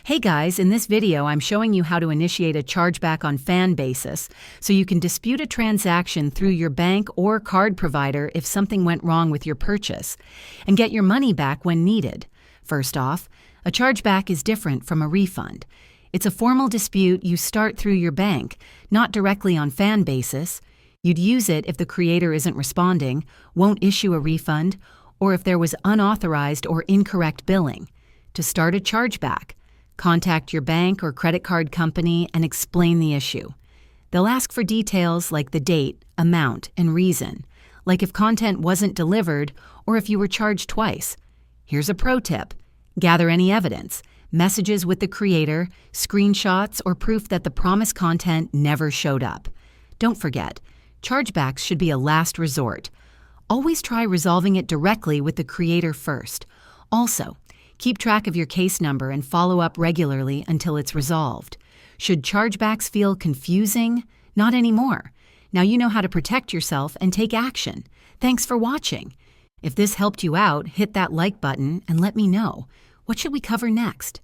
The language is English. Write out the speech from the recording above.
Hey guys, in this video I'm showing you how to initiate a chargeback on FanBasis so you can dispute a transaction through your bank or card provider if something went wrong with your purchase, and get your money back when needed. First off, a chargeback is different from a refund. It's a formal dispute you start through your bank, not directly on FanBasis. You'd use it if the creator isn't responding, won't issue a refund, or if there was unauthorized or incorrect billing. To start a chargeback, contact your bank or credit card company and explain the issue. They'll ask for details like the date, amount, and reason, like if content wasn't delivered or if you were charged twice. Here's a pro tip. Gather any evidence, messages with the creator, screenshots, or proof that the promised content never showed up. Don't forget, chargebacks should be a last resort. Always try resolving it directly with the creator first. Also, keep track of your case number and follow up regularly until it's resolved. Should chargebacks feel confusing? Not anymore. Now you know how to protect yourself and take action. Thanks for watching. If this helped you out, hit that like button and let me know. What should we cover next?